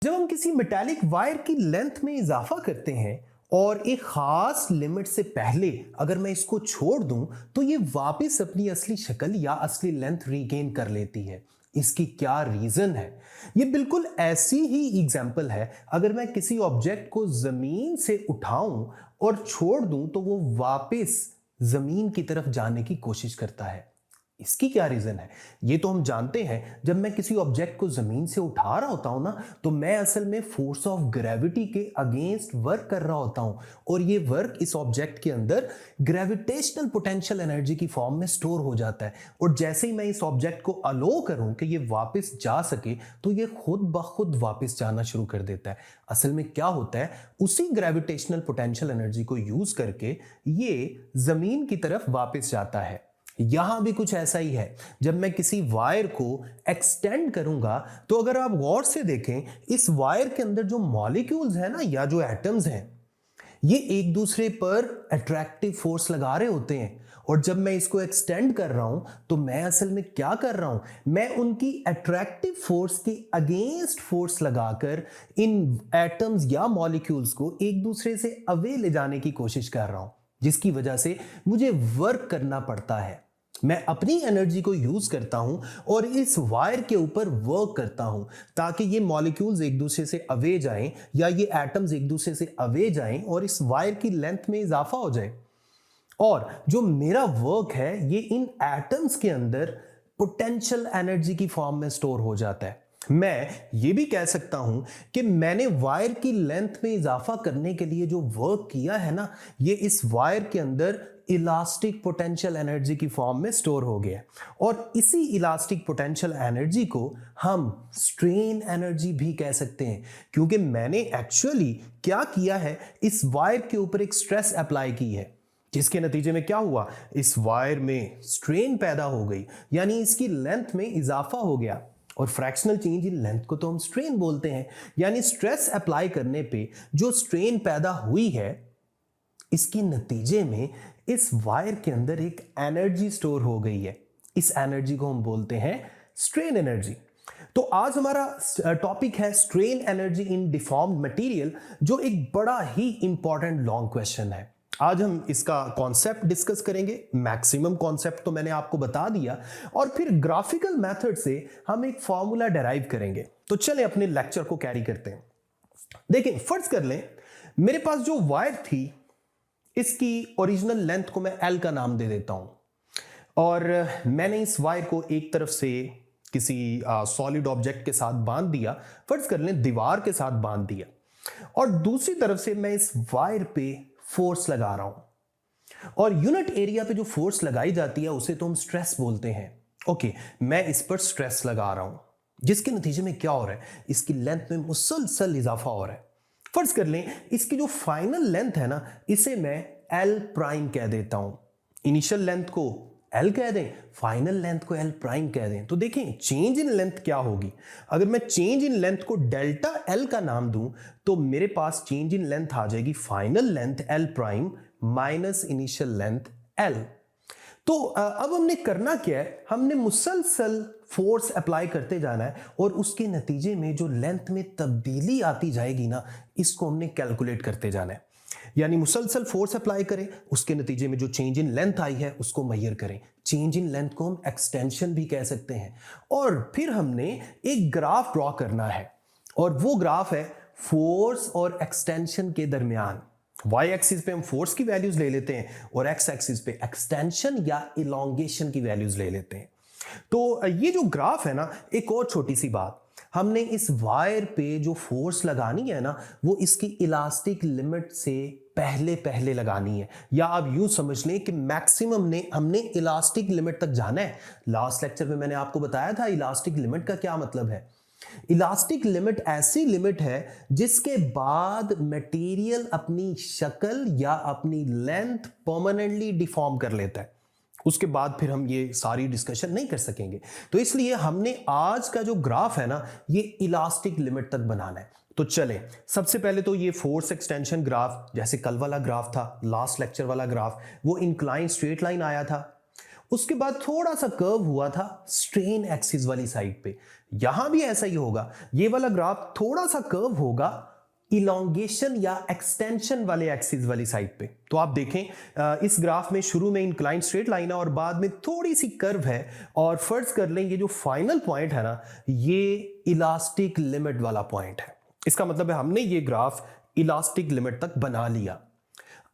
जब हम किसी मेटालिक वायर की लेंथ में इजाफा करते हैं और एक खास लिमिट से पहले अगर मैं इसको छोड़ दूं तो ये वापस अपनी असली शक्ल या असली लेंथ रीगेन कर लेती है। इसकी क्या रीजन है? ये बिल्कुल ऐसी ही एग्जांपल है। अगर मैं किसी ऑब्जेक्ट को जमीन से उठाऊं और छोड़ दूं तो वो वापस जमीन की तरफ जाने की कोशिश करता है। इसकी क्या रीजन है? ये तो हम जानते हैं, जब मैं किसी ऑब्जेक्ट को जमीन से उठा रहा होता हूं ना, तो मैं असल में फोर्स ऑफ ग्रेविटी के अगेंस्ट वर्क कर रहा होता हूं और ये वर्क इस ऑब्जेक्ट के अंदर ग्रेविटेशनल पोटेंशियल एनर्जी की फॉर्म में स्टोर हो जाता है। और जैसे ही मैं इस ऑब्जेक्ट को अलो करूं कि ये वापस जा सके तो ये खुद ब खुद वापस जाना शुरू कर देता है। असल में क्या होता है, उसी ग्रेविटेशनल पोटेंशियल एनर्जी को यूज करके ये जमीन की तरफ वापस जाता है। यहां भी कुछ ऐसा ही है। जब मैं किसी वायर को एक्सटेंड करूंगा तो अगर आप गौर से देखें, इस वायर के अंदर जो मॉलिक्यूल्स हैं ना, या जो एटम्स हैं, ये एक दूसरे पर अट्रैक्टिव फोर्स लगा रहे होते हैं। और जब मैं इसको एक्सटेंड कर रहा हूं तो मैं असल में क्या कर रहा हूं, मैं उनकी अट्रैक्टिव फोर्स के अगेंस्ट फोर्स लगाकर इन एटम्स या मॉलिक्यूल्स को एक दूसरे से अवे ले जाने की कोशिश कर रहा हूं, जिसकी वजह से मुझे वर्क करना पड़ता है। मैं अपनी एनर्जी को यूज करता हूं और इस वायर के ऊपर वर्क करता हूं ताकि ये मॉलिक्यूल्स एक दूसरे से अवे जाएं या ये एटम्स एक दूसरे से अवे जाएं और इस वायर की लेंथ में इजाफा हो जाए। और जो मेरा वर्क है ये इन एटम्स के अंदर पोटेंशियल एनर्जी की फॉर्म में स्टोर हो जाता है। मैं ये भी कह सकता हूं कि मैंने वायर की लेंथ में इजाफा करने के लिए जो वर्क किया है ना, ये इस वायर के अंदर इलास्टिक पोटेंशियल एनर्जी की फॉर्म में स्टोर हो गया। और इसी इलास्टिक पोटेंशियल एनर्जी को हम स्ट्रेन एनर्जी भी कह सकते हैं, क्योंकि मैंने एक्चुअली क्या किया है, इस वायर के ऊपर एक स्ट्रेस अप्लाई की है, जिसके नतीजे में क्या हुआ, इस वायर में स्ट्रेन पैदा हो गई, यानी इसकी लेंथ में इजाफा हो गया। और फ्रैक्शनल चेंज इन लेंथ को तो हम स्ट्रेन बोलते हैं। यानी स्ट्रेस अप्लाई करने पे जो स्ट्रेन पैदा हुई है, इसके नतीजे में इस वायर के अंदर एक एनर्जी स्टोर हो गई है। इस एनर्जी को हम बोलते हैं स्ट्रेन एनर्जी। तो आज हमारा टॉपिक है strain energy in deformed material, जो एक बड़ा ही इंपॉर्टेंट लॉन्ग क्वेश्चन है। आज हम इसका कॉन्सेप्ट डिस्कस करेंगे। मैक्सिमम कॉन्सेप्ट तो मैंने आपको बता दिया, और फिर ग्राफिकल मेथड से हम एक फॉर्मूला डेराइव करेंगे। तो चलें अपने लेक्चर को कैरी करते हैं। देखिए, फर्ज कर लें मेरे पास जो वायर थी, इसकी ओरिजिनल लेंथ को मैं एल का नाम दे देता हूं, और मैंने इस वायर को एक तरफ से किसी सॉलिड ऑब्जेक्ट के साथ बांध दिया, फर्ज कर लें दीवार के साथ बांध दिया, और दूसरी तरफ से मैं इस वायर पे फोर्स लगा रहा हूं। और यूनिट एरिया पे जो फोर्स लगाई जाती है उसे तो हम स्ट्रेस बोलते हैं। ओके, मैं इस पर स्ट्रेस लगा रहा हूं, जिसके नतीजे में क्या हो रहा है, इसकी लेंथ में मुसलसल इजाफा हो रहा है। फर्ज कर लें इसकी जो फाइनल लेंथ है ना, इसे मैं एल प्राइम कह देता हूं। इनिशियल लेंथ को एल कह दें, फाइनल लेंथ को एल प्राइम कह दें। तो देखें चेंज इन लेंथ क्या होगी। अगर मैं चेंज इन लेंथ को डेल्टा एल का नाम दूं तो मेरे पास चेंज इन लेंथ आ जाएगी final length L prime minus initial length L. तो अब हमने करना क्या है, हमने मुसलसल फोर्स अप्लाई करते जाना है, और उसके नतीजे में जो लेंथ में तब्दीली आती जाएगी ना, इसको हमने कैलकुलेट करते जाना है। यानी मुसलसल फोर्स अप्लाई करें, उसके नतीजे में जो चेंज इन लेंथ आई है उसको मेजर करें। चेंज इन लेंथ को हम एक्सटेंशन भी कह सकते हैं। और फिर हमने एक ग्राफ ड्रॉ करना है, और वो ग्राफ है फोर्स और एक्सटेंशन के दरमियान। वाई एक्सिस पे हम फोर्स की वैल्यूज ले लेते हैं और एक्स एक्सिस पे एक्सटेंशन या इलोंगेशन की वैल्यूज ले लेते हैं। तो ये जो ग्राफ है ना, एक और छोटी सी बात, हमने इस वायर पे जो फोर्स लगानी है ना, वो इसकी इलास्टिक लिमिट से पहले पहले लगानी है। या आप यूं समझ लें कि मैक्सिमम ने हमने इलास्टिक लिमिट तक जाना है। लास्ट लेक्चर में मैंने आपको बताया था इलास्टिक लिमिट का क्या मतलब है। इलास्टिक लिमिट ऐसी लिमिट है जिसके बाद मटेरियल अपनी शक्ल या अपनी लेंथ परमानेंटली डिफॉर्म कर लेता है। उसके बाद फिर हम ये सारी डिस्कशन नहीं कर सकेंगे। तो इसलिए हमने आज का जो ग्राफ है ना, ये इलास्टिक लिमिट तक बनाना है। तो चले सबसे पहले तो ये फोर्स एक्सटेंशन ग्राफ, जैसे कल वाला ग्राफ था, लास्ट लेक्चर वाला ग्राफ, वो इंक्लाइन स्ट्रेट लाइन आया था। उसके बाद थोड़ा सा कर्व हुआ था स्ट्रेन एक्सिस वाली साइड पे। यहां भी ऐसा ही होगा, ये वाला ग्राफ थोड़ा सा कर्व होगा इलोंगेशन या एक्सटेंशन वाले एक्सिस वाली साइड पे। तो आप देखें इस ग्राफ में शुरू में इंक्लाइन स्ट्रेट लाइन है और बाद में थोड़ी सी कर्व है, और फर्ज कर लें ये जो फाइनल पॉइंट है ना, ये इलास्टिक लिमिट वाला पॉइंट है। इसका मतलब है हमने ये ग्राफ इलास्टिक लिमिट तक बना लिया।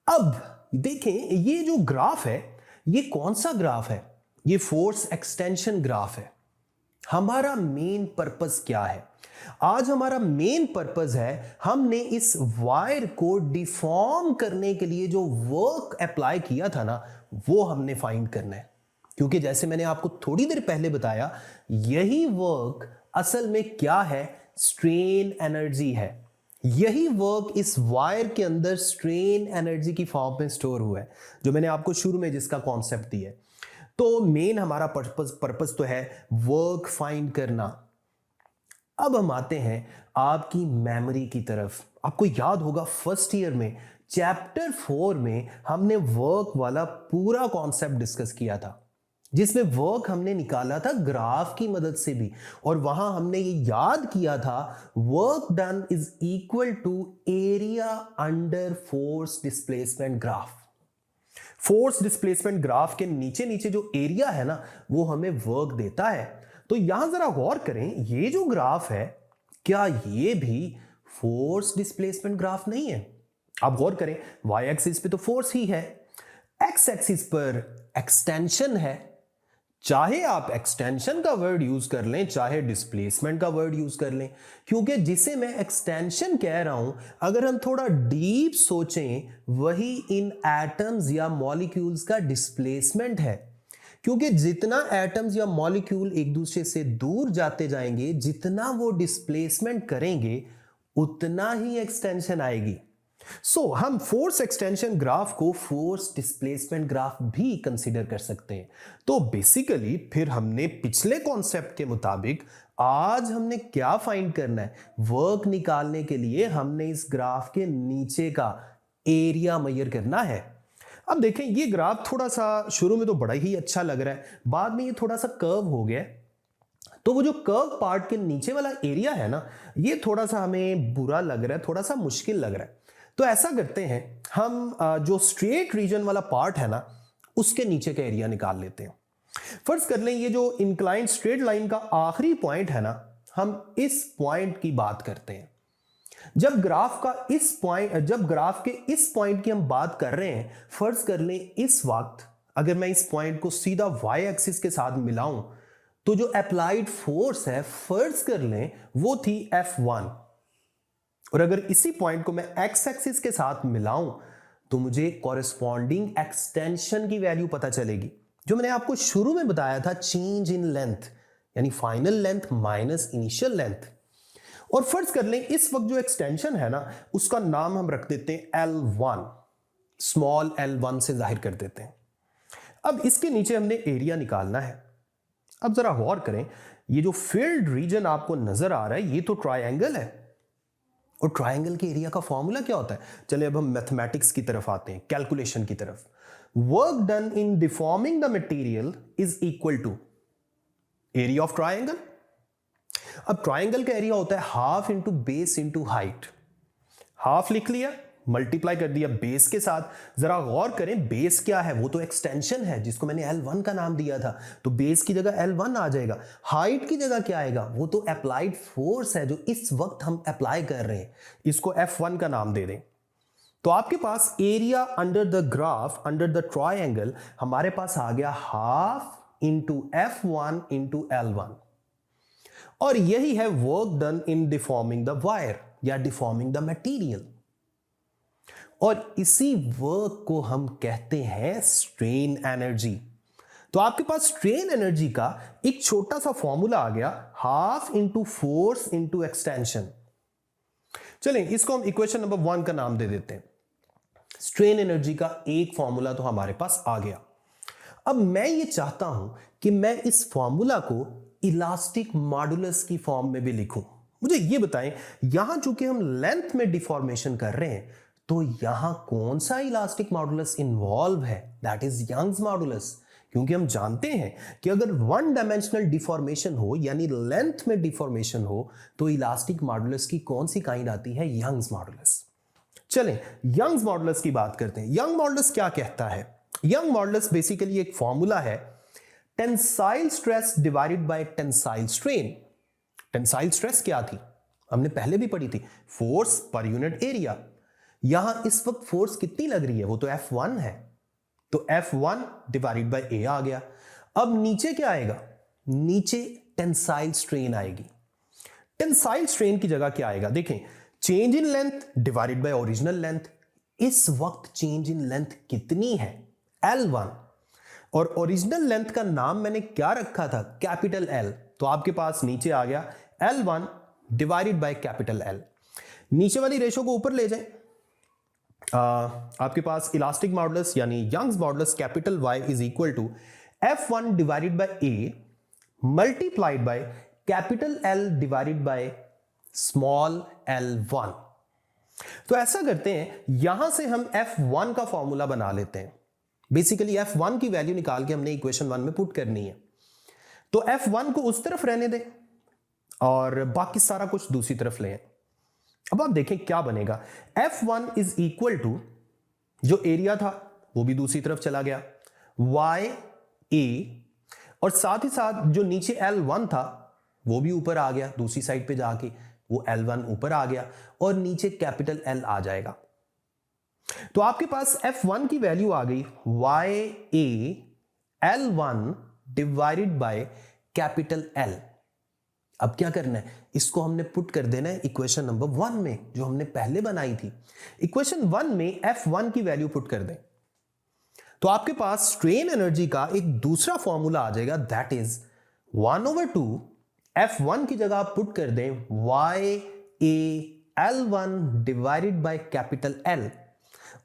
अब देखें ये जो ग्राफ है, ये कौन सा ग्राफ है? ये फोर्स एक्सटेंशन ग्राफ है। हमारा मेन पर्पस क्या है? आज हमारा मेन पर्पस है, हमने इस वायर को डिफॉर्म करने के लिए जो वर्क अप्लाई किया था ना, वो हमने फाइंड करना है। क्योंकि जैसे मैंने आपको थोड़ी देर पहले बताया, यही वर्क असल में क्या है? स्ट्रेन एनर्जी है। यही वर्क इस वायर के अंदर स्ट्रेन एनर्जी की फॉर्म में स्टोर हुआ है, जो मैंने आपको शुरू में जिसका कॉन्सेप्ट दिया है। तो मेन हमारा पर्पस तो है वर्क फाइंड करना। अब हम आते हैं आपकी मेमोरी की तरफ। आपको याद होगा फर्स्ट ईयर में चैप्टर 4 में हमने वर्क वाला पूरा कॉन्सेप्ट डिस्कस किया था, जिसमें वर्क हमने निकाला था ग्राफ की मदद से भी, और वहां हमने ये याद किया था work done is equal to area under force displacement graph. Force displacement graph के नीचे नीचे जो एरिया है ना, वो हमें वर्क देता है। तो यहां जरा गौर करें, ये जो ग्राफ है, क्या ये भी फोर्स डिस्प्लेसमेंट ग्राफ नहीं है? आप गौर करें, वाई एक्सिस पे तो फोर्स ही है, एक्स एक्सिस पर एक्सटेंशन है। चाहे आप एक्सटेंशन का वर्ड यूज कर लें, चाहे डिस्प्लेसमेंट का वर्ड यूज कर लें, क्योंकि जिसे मैं एक्सटेंशन कह रहा हूं, अगर हम थोड़ा डीप सोचें, वही इन एटम्स या मॉलिक्यूल्स का डिस्प्लेसमेंट है। क्योंकि जितना एटम्स या मॉलिक्यूल एक दूसरे से दूर जाते जाएंगे, जितना वो डिस्प्लेसमेंट करेंगे, उतना ही एक्सटेंशन आएगी। सो हम फोर्स एक्सटेंशन ग्राफ को फोर्स डिस्प्लेसमेंट ग्राफ भी कंसीडर कर सकते हैं। तो बेसिकली फिर हमने पिछले कॉन्सेप्ट के मुताबिक आज हमने क्या फाइंड करना है? वर्क निकालने के लिए हमने इस ग्राफ के नीचे का एरिया मेजर करना है। अब देखें, ये ग्राफ थोड़ा सा शुरू में तो बड़ा ही अच्छा लग रहा है, बाद में ये थोड़ा सा कर्व हो गया। तो वो जो कर्व पार्ट के नीचे वाला एरिया है ना, ये थोड़ा सा हमें बुरा लग रहा है, थोड़ा सा मुश्किल लग रहा है। तो ऐसा करते हैं, हम जो स्ट्रेट रीजन वाला पार्ट है ना, उसके नीचे का एरिया निकाल लेते हैं। फर्ज कर लें ये जो इंक्लाइंड स्ट्रेट लाइन का आखिरी पॉइंट है ना, हम इस पॉइंट की बात करते हैं। जब ग्राफ के इस पॉइंट की हम बात कर रहे हैं, फर्ज कर लें इस वक्त अगर मैं इस पॉइंट को सीधा वाई एक्सिस के साथ मिलाऊं, तो जो अप्लाइड फोर्स है, फर्ज कर लें वो थी F1, और अगर इसी पॉइंट को मैं एक्स एक्सिस के साथ मिलाऊं, तो मुझे कॉरेस्पॉन्डिंग एक्सटेंशन की वैल्यू पता चलेगी, जो मैंने आपको शुरू में बताया था, चेंज इन लेंथ, यानी final length minus initial length. और फर्ज कर लें इस वक्त जो एक्सटेंशन है ना, उसका नाम हम रख देते हैं L1, स्मॉल L1 से जाहिर कर देते हैं। अब इसके नीचे हमने एरिया निकालना है। अब जरा गौर करें, ये जो फील्ड रीजन आपको नजर आ रहा है, ये तो ट्रायंगल है, और ट्रायंगल के एरिया का फॉर्मूला क्या होता है? चले अब हम मैथमेटिक्स की तरफ आते हैं, कैलकुलेशन की तरफ। Work done in deforming the material is equal to area of triangle. अब ट्रायंगल का एरिया होता है half into base into height. Half लिख लिया, मल्टीप्लाई कर दिया बेस के साथ। जरा गौर करें, बेस क्या है? वो तो एक्सटेंशन है, जिसको मैंने L1 का नाम दिया था, तो बेस की जगह L1 आ जाएगा। हाइट की जगह क्या आएगा? वो तो अप्लाइड फोर्स है जो इस वक्त हम अप्लाई कर रहे हैं, इसको F1 का नाम दे दें। तो आपके पास area under the graph, under the triangle, हमारे पास आ गया half into F1 into L1, और यही है work done in deforming the wire या डिफॉर्मिंग द मटेरियल। और इसी वर्क को हम कहते हैं स्ट्रेन एनर्जी। तो आपके पास स्ट्रेन एनर्जी का एक छोटा सा फॉर्मूला आ गया, half into force into extension. चलें, इसको हम इक्वेशन नंबर 1 का नाम दे देते हैं। स्ट्रेन एनर्जी का एक फॉर्मूला तो हमारे पास आ गया। अब मैं ये चाहता हूं कि मैं इस फॉर्मूला को इलास्टिक मॉडुलस की फॉर्म में भी लिखूं। मुझे ये बताएं, यहां चूंकि हम लेंथ में डिफॉर्मेशन कर रहे हैं, तो यहां कौन सा इलास्टिक मॉडुलस इन्वॉल्व है? दैट इज यंग्स मॉडुलस, क्योंकि हम जानते हैं कि अगर वन डायमेंशनल डिफॉर्मेशन हो यानी लेंथ में डिफॉर्मेशन हो तो इलास्टिक मॉडुलस की कौन सी काइंड आती है? Young's modulus. चलें यंग्स मॉडुलस की बात करते हैं। यंग मॉडुलस क्या कहता है? यंग मॉडुलस बेसिकली एक फॉर्मूला है, tensile stress divided by tensile strain. Tensile stress क्या थी? हमने पहले भी पढ़ी थी, फोर्स पर यूनिट एरिया। यहां इस वक्त फोर्स कितनी लग रही है? वो तो F1 है, तो F1 डिवाइडेड बाय A आ गया। अब नीचे क्या आएगा? नीचे टेंसाइल स्ट्रेन आएगी। टेंसाइल स्ट्रेन की जगह क्या आएगा? देखें, change in length divided by original length. इस वक्त चेंज इन लेंथ कितनी है? L1। और ओरिजिनल लेंथ का नाम मैंने क्या रखा था? Capital L। तो आपके पास नीचे आ गया L1 divided by capital L। नीचे वाली रेशो को ऊपर ले जाएं। आपके पास इलास्टिक मॉडुलस यानी Young's modulus capital Y is equal to F1 divided by A multiplied by capital L divided by small l1। तो ऐसा करते हैं, यहां से हम F1 का फॉर्मूला बना लेते हैं। बेसिकली F1 की वैल्यू निकाल के हमने इक्वेशन 1 में पुट करनी है। तो F1 को उस तरफ रहने दें और बाकी सारा कुछ दूसरी तरफ लें। अब आप देखें क्या बनेगा। F1 इज इक्वल टू जो एरिया था वो भी दूसरी तरफ चला गया, y a, और साथ ही साथ जो नीचे L1 था वो भी ऊपर आ गया, दूसरी साइड पे जाके वो L1 ऊपर आ गया और नीचे कैपिटल L आ जाएगा। तो आपके पास F1 की वैल्यू आ गई y a L1 divided by capital L। अब क्या करना है? इसको हमने पुट कर देना है इक्वेशन नंबर 1 में जो हमने पहले बनाई थी। इक्वेशन 1 में F1 की वैल्यू पुट कर दें तो आपके पास स्ट्रेन एनर्जी का एक दूसरा फॉर्मूला आ जाएगा, दैट इज 1/2 F1 की जगह आप पुट कर दें y a L1 divided by capital L,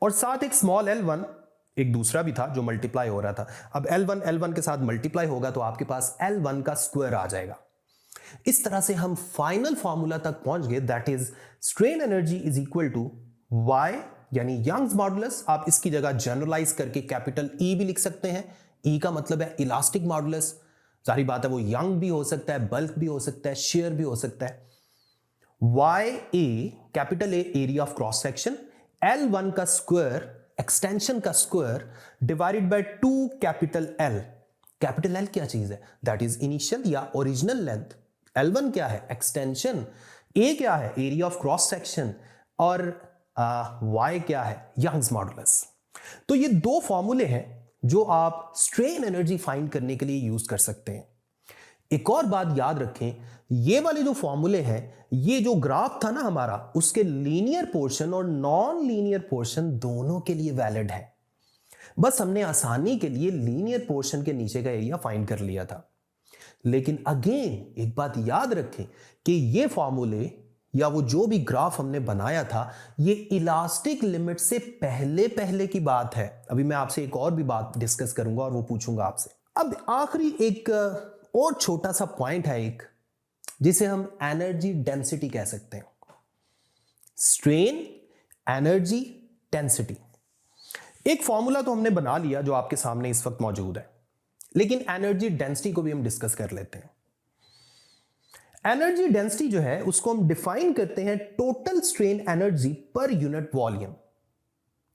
और साथ एक स्मॉल l1 एक दूसरा भी था जो मल्टीप्लाई हो रहा था। अब L1 L1 के साथ मल्टीप्लाई होगा तो आपके पास L1 का स्क्वायर आ जाएगा। इस तरह से हम फाइनल फॉर्मूला तक पहुंच गए, that is strain energy is equal to y यानी यंग्स मॉडुलस। आप इसकी जगह जनरलाइज करके कैपिटल E भी लिख सकते हैं। E का मतलब है इलास्टिक मॉडुलस। जाहिर बात है वो यंग भी हो सकता है, बल्क भी हो सकता है, शेयर भी हो सकता है। y a capital A area of cross section, L1 का स्क्वायर एक्सटेंशन का square divided by 2 capital L। Capital L क्या चीज है? दैट इज इनिशियल या ओरिजिनल लेंथ। L1 क्या है? एक्सटेंशन। A क्या है? Area of cross section. और Y क्या है? Young's modulus. तो ये दो फॉर्मूले हैं जो आप स्ट्रेन एनर्जी फाइंड करने के लिए यूज कर सकते हैं। एक और बात याद रखें, ये वाले जो फॉर्मूले हैं, ये जो ग्राफ था ना हमारा, उसके लीनियर पोर्शन और नॉन लीनियर पोर्शन दोनों के लिए वैलिड है। बस हमने आसानी के लिए लीनियर पोर्शन के नीचे का एरिया फाइंड कर लिया था। लेकिन अगेन एक बात याद रखें कि ये फॉर्मूले या वो जो भी ग्राफ हमने बनाया था, ये इलास्टिक लिमिट से पहले पहले की बात है। अभी मैं आपसे एक और भी बात डिस्कस करूंगा और वो पूछूंगा आपसे। अब आखिरी एक और छोटा सा पॉइंट है एक, जिसे हम एनर्जी डेंसिटी कह सकते हैं। स्ट्रेन एनर्जी डेंसिटी एक फॉर्मूला तो हमने बना लिया जो आपके सामने इस वक्त मौजूद है, लेकिन एनर्जी डेंसिटी को भी हम डिस्कस कर लेते हैं। एनर्जी डेंसिटी जो है उसको हम डिफाइन करते हैं total strain energy per unit volume.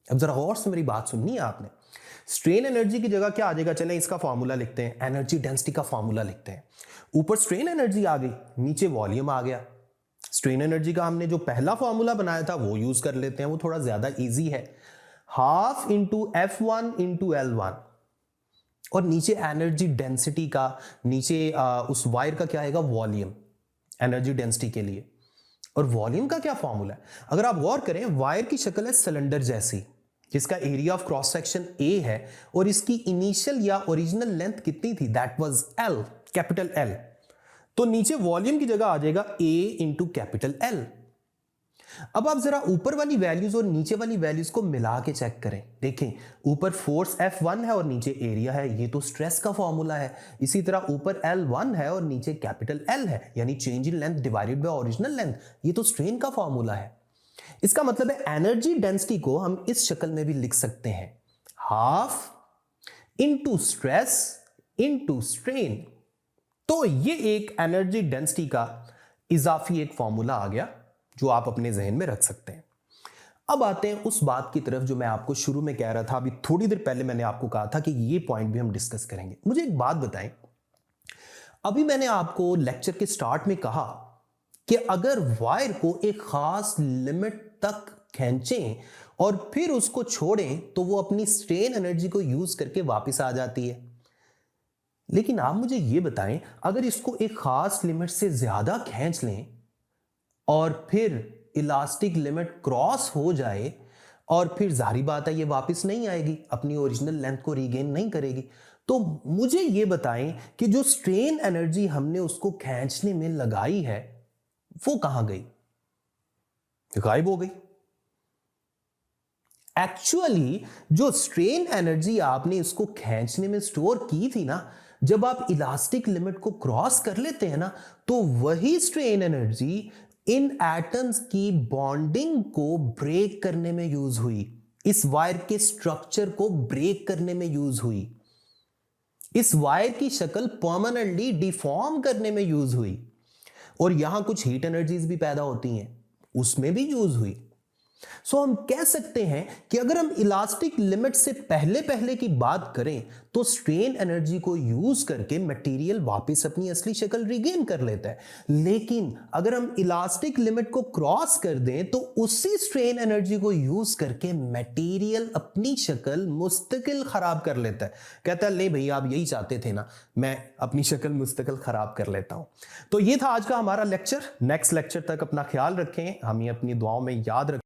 अब जरा गौर से मेरी बात सुननी है आपने। स्ट्रेन एनर्जी की जगह क्या आ जाएगा? चलें इसका फॉर्मूला लिखते हैं, एनर्जी डेंसिटी का फॉर्मूला लिखते हैं। ऊपर स्ट्रेन एनर्जी आ गई, नीचे वॉल्यूम आ गया। स्ट्रेन एनर्जी का हमने जो पहला फॉर्मूला बनाया था वो यूज कर लेते हैं, वो थोड़ा ज्यादा इजी है। Half into F1 into L1, और नीचे एनर्जी डेंसिटी का, नीचे उस वायर का क्या आएगा? वॉल्यूम, एनर्जी डेंसिटी के लिए। और वॉल्यूम का क्या फॉर्मूला है? अगर आप गौर करें, वायर की शक्ल है सिलेंडर जैसी, जिसका area of cross section A है और इसकी इनिशियल या ओरिजिनल लेंथ कितनी थी? That was L, capital L। तो नीचे वॉल्यूम की जगह आ जाएगा A इंटू कैपिटल L। अब आप जरा ऊपर वाली वैल्यूज और नीचे वाली वैल्यूज को मिला के चेक करें। देखें, ऊपर फोर्स F1 है और नीचे एरिया है, ये तो स्ट्रेस का फॉर्मूला है। इसी तरह ऊपर L1 है और नीचे कैपिटल L है, यानी change in length divided by original length, ये तो स्ट्रेन का फॉर्मूला है। इसका मतलब है एनर्जी डेंसिटी को हम इस शक्ल में भी लिख सकते हैं, half into stress into strain. तो ये एक एनर्जी डेंसिटी का इजाफी एक फॉर्मूला आ गया जो आप अपने जहन में रख सकते हैं। अब आते हैं उस बात की तरफ जो मैं आपको शुरू में कह रहा था, अभी थोड़ी देर पहले मैंने आपको कहा था कि ये पॉइंट भी हम डिस्कस करेंगे। मुझे एक बात बताएं, अभी मैंने आपको लेक्चर के स्टार्ट में कहा कि अगर वायर को एक खास लिमिट तक खींचें और फिर उसको छोड़ें तो वो अपनी स्ट्रेन एनर्जी को यूज करके वापस आ जाती है। लेकिन आप मुझे ये बताएं, अगर इसको एक खास लिमिट से ज्यादा खींच लें और फिर इलास्टिक लिमिट क्रॉस हो जाए और फिर जाहिर बात है ये वापस नहीं आएगी, अपनी ओरिजिनल लेंथ को रीगेन नहीं करेगी। तो मुझे ये बताएं कि जो स्ट्रेन एनर्जी हमने उसको खींचने में लगाई है वो कहां गई? गायब हो गई। एक्चुअली जो स्ट्रेन एनर्जी आपने इसको खींचने में स्टोर की थी ना, जब आप इलास्टिक लिमिट को क्रॉस कर लेते हैं ना, तो वही स्ट्रेन एनर्जी इन एटम्स की बॉन्डिंग को ब्रेक करने में यूज हुई, इस वायर के स्ट्रक्चर को ब्रेक करने में यूज हुई, इस वायर की शक्ल परमानेंटली डिफॉर्म करने में यूज हुई, और यहां कुछ हीट एनर्जीज भी पैदा होती हैं, उसमें भी यूज हुई। सो हम कह सकते हैं कि अगर हम इलास्टिक लिमिट से पहले पहले की बात करें तो स्ट्रेन एनर्जी को यूज करके मटेरियल वापस अपनी असली शक्ल रिगेन कर लेता है। लेकिन अगर हम इलास्टिक लिमिट को क्रॉस कर दें तो उसी स्ट्रेन एनर्जी को यूज करके मटेरियल अपनी शक्ल मुस्तकिल खराब कर लेता है। कहता है ले भैया आप यही चाहते थे ना, मैं अपनी शक्ल मुस्तकिल खराब कर लेता हूं। तो ये था आज का हमारा लेक्चर। नेक्स्ट लेक्चर तक अपना ख्याल रखें, हमें अपनी दुआओं में याद रखें।